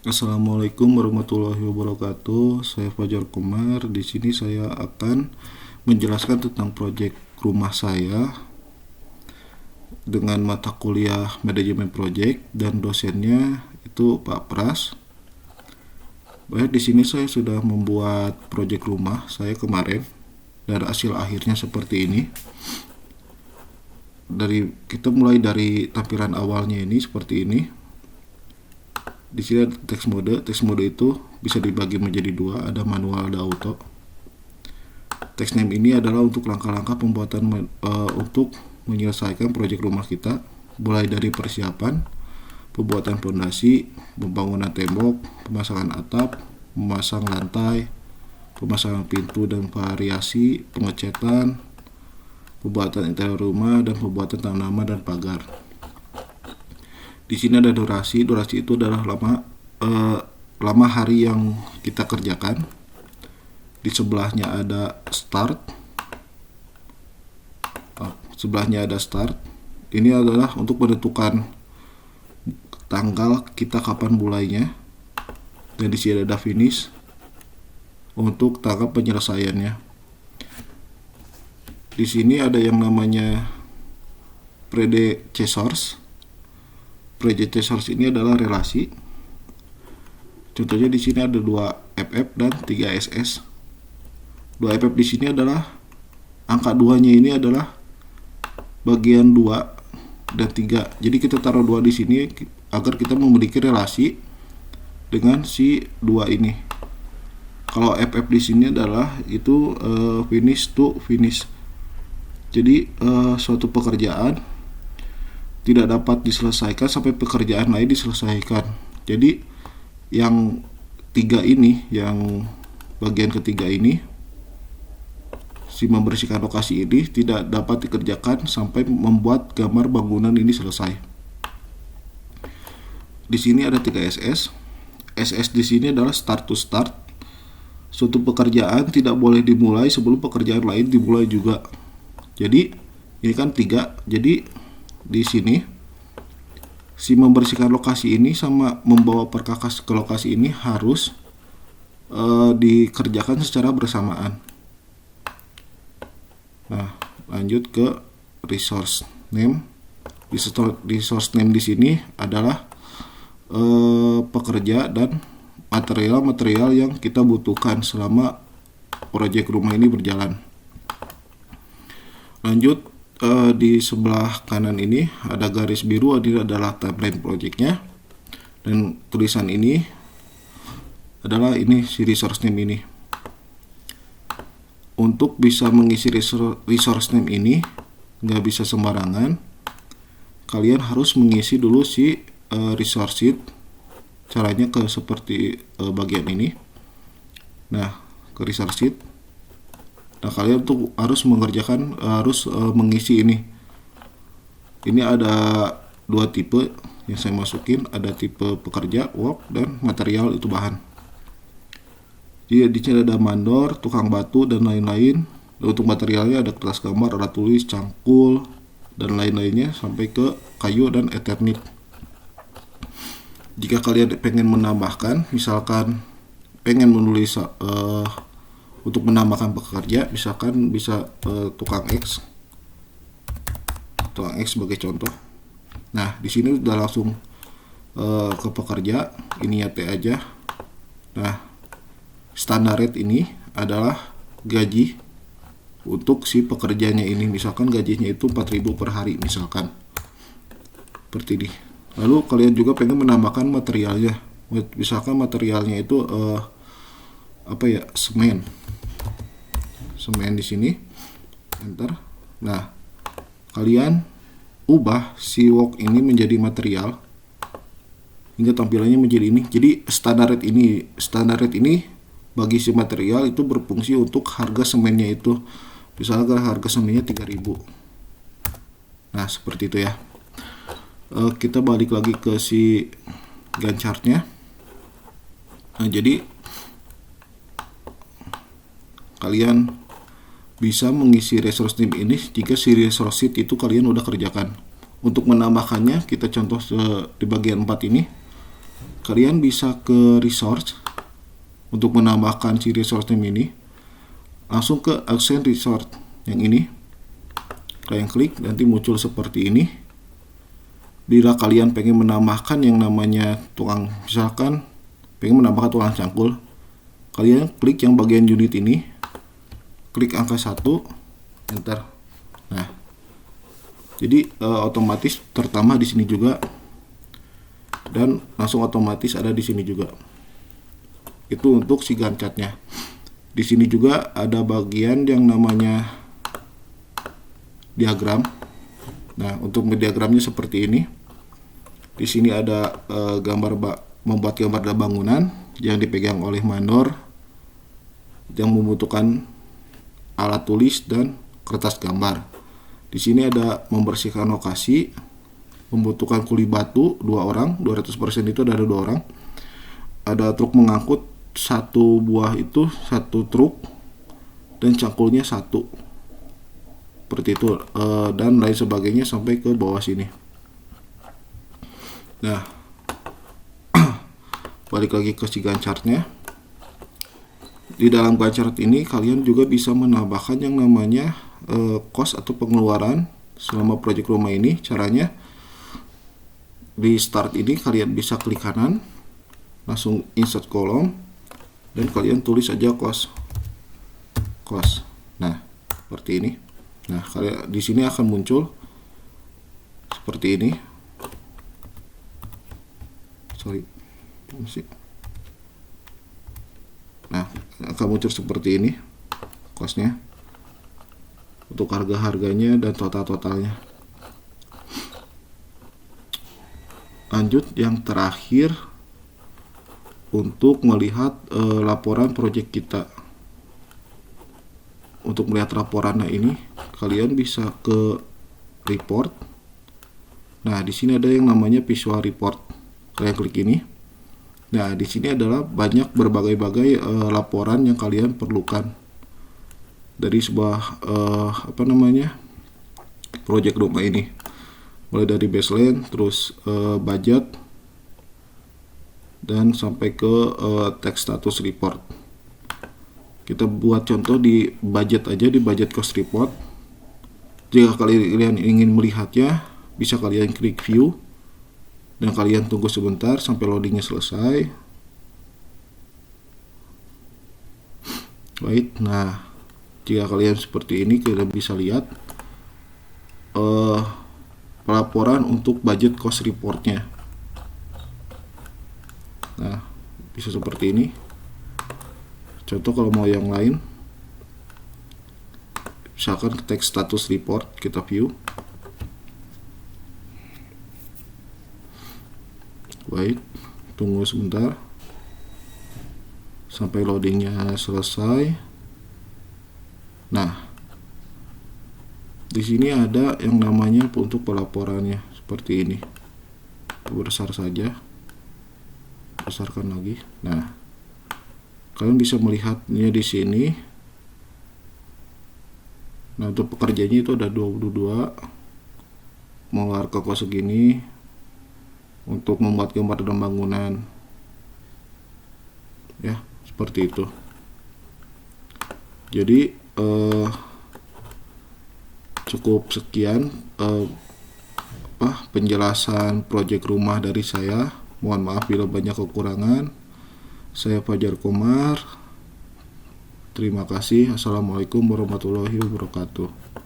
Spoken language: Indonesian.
Assalamualaikum warahmatullahi wabarakatuh. Saya Fajar Komar. Di sini saya akan menjelaskan tentang proyek rumah saya dengan mata kuliah manajemen proyek dan dosennya itu Pak Pras. Baik, di sini saya sudah membuat proyek rumah saya kemarin dan hasil akhirnya seperti ini. Kita mulai dari tampilan awalnya ini seperti ini. Di sini ada text mode. Text mode itu bisa dibagi menjadi dua, ada manual, ada auto. Text name ini adalah untuk langkah-langkah pembuatan untuk menyelesaikan proyek rumah kita, mulai dari persiapan, pembuatan fondasi, pembangunan tembok, pemasangan atap, memasang lantai, pemasangan pintu dan variasi, pengecatan, pembuatan interior rumah, dan pembuatan tanaman dan pagar. Di sini ada durasi itu adalah lama hari yang kita kerjakan. Di sebelahnya ada start. Ini adalah untuk menentukan tanggal kita kapan mulainya. Dan di sini ada finish untuk tanggal penyelesaiannya. Di sini ada yang namanya predecessors. Predecessors ini adalah relasi. Contohnya di sini ada 2 FF dan 3 SS. 2 FF di sini adalah angka 2-nya ini adalah bagian 2 dan 3. Jadi kita taruh 2 di sini agar kita memiliki relasi dengan si 2 ini. Kalau FF di sini adalah itu finish to finish. Jadi suatu pekerjaan tidak dapat diselesaikan sampai pekerjaan lain diselesaikan. Jadi yang 3 ini, yang bagian ketiga ini, si membersihkan lokasi ini tidak dapat dikerjakan sampai membuat gambar bangunan ini selesai. Di sini ada 3 SS. SS di sini adalah start to start. Suatu pekerjaan tidak boleh dimulai sebelum pekerjaan lain dimulai juga. Jadi ini kan 3. Jadi di sini si membersihkan lokasi ini sama membawa perkakas ke lokasi ini harus dikerjakan secara bersamaan. Nah, lanjut ke resource name. Resource name di sini adalah pekerja dan material-material yang kita butuhkan selama proyek rumah ini berjalan. Lanjut, di sebelah kanan ini ada garis biru, ini adalah timeline projectnya, dan tulisan ini adalah ini si resource name ini. Untuk bisa mengisi resource name ini nggak bisa sembarangan, kalian harus mengisi dulu si resource sheet. Caranya seperti bagian ini. Nah, ke resource sheet. Nah, kalian tuh harus mengisi ini. Ini ada 2 tipe yang saya masukin, ada tipe pekerja, work, dan material itu bahan. Jadi di sini ada mandor, tukang batu, dan lain-lain. Dan untuk materialnya ada kertas gambar, alat tulis, cangkul, dan lain-lainnya sampai ke kayu dan eternit. Jika kalian pengen menambahkan, misalkan pengen menulis untuk menambahkan pekerja, misalkan bisa tukang X sebagai contoh. Nah, di sini udah langsung ke pekerja, ininya T aja. Nah, standar rate ini adalah gaji untuk si pekerjanya ini. Misalkan gajinya itu 4.000 per hari misalkan. Seperti ini. Lalu kalian juga pengen menambahkan materialnya. Misalkan materialnya itu semen di sini, enter. Nah, kalian ubah si work ini menjadi material hingga tampilannya menjadi ini. Jadi standar rate ini bagi si material itu berfungsi untuk harga semennya itu. Misalnya harga semennya 3.000. Nah, seperti itu ya. Kita balik lagi ke si Gantt chart-nya. Nah, jadi kalian bisa mengisi resource name ini jika si resource sheet itu kalian udah kerjakan. Untuk menambahkannya, kita contoh di bagian 4 ini. kalian bisa ke resource untuk menambahkan si resource name ini, langsung ke access resource yang ini, kalian klik, nanti muncul seperti ini. Bila kalian pengen menambahkan yang namanya tukang, misalkan pengen menambahkan tukang cangkul, kalian klik yang bagian unit ini, klik angka 1, enter. Nah, jadi otomatis tertambah di sini juga, dan langsung otomatis ada di sini juga. Itu untuk si Gantt chart-nya. Di sini juga ada bagian yang namanya diagram. Nah, untuk diagramnya seperti ini. Di sini ada membuat gambar bangunan yang dipegang oleh mandor yang membutuhkan alat tulis dan kertas gambar. Di sini ada membersihkan lokasi, membutuhkan kuli batu 2 orang, 200% itu ada 2 orang. Ada truk mengangkut 1 buah itu 1 truk dan cangkulnya 1. Seperti itu, dan lain sebagainya sampai ke bawah sini. Nah, balik lagi ke si Gantt chart-nya. Di dalam Gantt chart ini kalian juga bisa menambahkan yang namanya cost atau pengeluaran selama proyek rumah ini. Caranya di start ini kalian bisa klik kanan, langsung insert kolom, dan kalian tulis aja cost. Nah, seperti ini. Nah, kalian di sini akan muncul seperti ini. Nah, akan muncul seperti ini costnya untuk harga-harganya dan total-totalnya. Lanjut yang terakhir, untuk melihat laporan proyek kita. Untuk melihat laporannya ini, kalian bisa ke report. Nah, di sini ada yang namanya visual report. Kalian klik ini. Nah, di sini adalah banyak berbagai-bagai laporan yang kalian perlukan dari sebuah proyek rumah ini. Mulai dari baseline, terus budget, dan sampai ke text status report. Kita buat contoh di budget aja, di budget cost report. Jika kalian ingin melihatnya, bisa kalian klik view dan kalian tunggu sebentar sampai loadingnya selesai. Baik, nah jika kalian seperti ini, kalian bisa lihat pelaporan untuk budget cost reportnya. Nah, bisa seperti ini. Contoh kalau mau yang lain, misalkan text status report, kita view. Baik, tunggu sebentar sampai loadingnya selesai. Nah, di sini ada yang namanya untuk pelaporannya seperti ini. Besar saja, besarkan lagi. Nah, kalian bisa melihatnya di sini. Nah, untuk pekerjanya itu ada 22, mengeluarkan kos segini. Untuk membuat gambar dan bangunan, ya seperti itu. Jadi cukup sekian penjelasan proyek rumah dari saya. Mohon maaf bila banyak kekurangan. Saya Fajar Komar. Terima kasih. Assalamualaikum warahmatullahi wabarakatuh.